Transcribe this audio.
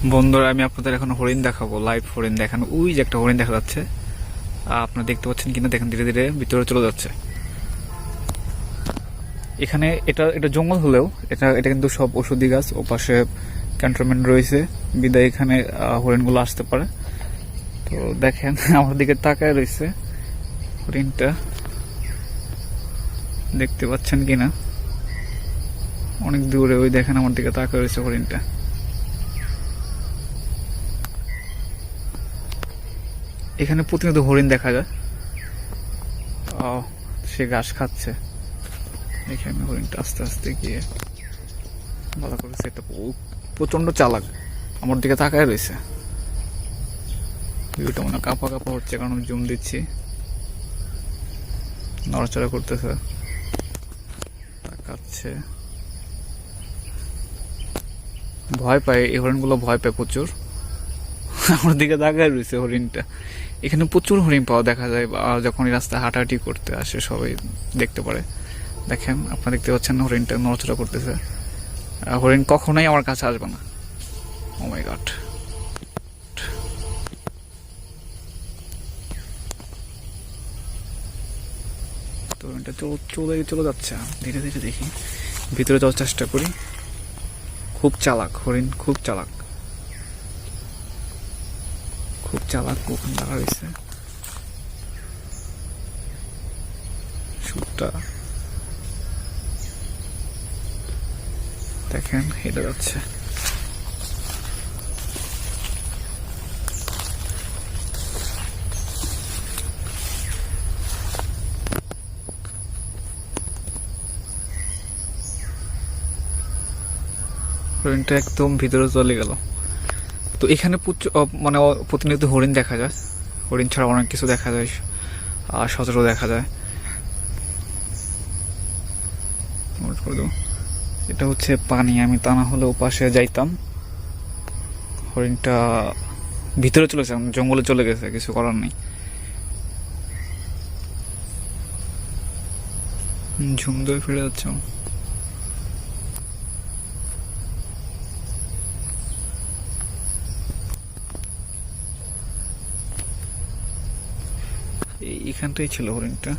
বন্ধুরা, আমি আপনাদের এখন হরিণ দেখাবো, লাইভ হরিণ দেখানো। ওই যে একটা হরিণ দেখা যাচ্ছে, আপনারা দেখতে পাচ্ছেন কিনা দেখেন, ধীরে ধীরে ভিতরে চলে যাচ্ছে। এখানে এটা এটা জঙ্গল হলেও এটা এটা কিন্তু সব ওষুধি গাছ, ও পাশে ক্যান্টনমেন্ট রয়েছে, বিদায় এখানে হরিণগুলো আসতে পারে। তো দেখেন আমার দিকে তাকায় রয়েছে হরিণটা, দেখতে পাচ্ছেন কিনা অনেক দূরে, ওই দেখেন আমার দিকে তাকায় রয়েছে হরিণটা। এখানে প্রতিনিয়ত হরিণ দেখা যায়, সে ঘাস খাচ্ছে। এখানে হরিণটা আস্তে আস্তে গিয়ে ভালো করেছে, এটা প্রচন্ড চালাক, আমার দিকে তাকায় রয়েছে। ভিউটা মনে কাঁপা কাঁপা হচ্ছে, কারণ আমি জুম দিচ্ছি, নড়াচড়া করতেছে, তাকাচ্ছে, ভয় পায়। এই হরিণগুলো ভয় পায় প্রচুর, আমার দিকে তাকায় রয়েছে হরিণটা। এখানে প্রচুর হরিণ পাওয়া দেখা যায়, যখন এই রাস্তায় হাঁটাহাঁটি করতে আসে সবাই দেখতে পারে। দেখেন, আপনারা দেখতে পাচ্ছেন হরিণটা নড়াচড়া করতেছে। হরিণ কখনোই আমার কাছে আসবে না। ও মাই গড, তো হরিণটা চলে চলে যাচ্ছে। ধীরে ধীরে দেখি, ভিতরে যাওয়ার চেষ্টা করি। খুব চালাক হরিণ, খুব চালাক, খুব চালাক। ওখানে দাঁড়া রয়েছে, সুটটা দেখেন হেঁটে যাচ্ছে। হরিণটা একদম ভিতরে চলে গেল। তো এখানে মানে প্রতিনিয়ত হরিণ দেখা যায়, হরিণ ছাড়া অনেক কিছু দেখা যায়, সচরাচর দেখা যায়। এটা হচ্ছে পানি, আমি তা না হলে ওপাশে যাইতাম। হরিণটা ভিতরে চলেছে, জঙ্গলে চলে গেছে, কিছু করার নেই। ঝুম ধরে ফিরে যাচ্ছে। এইখানটাই ছিল হরিণটা।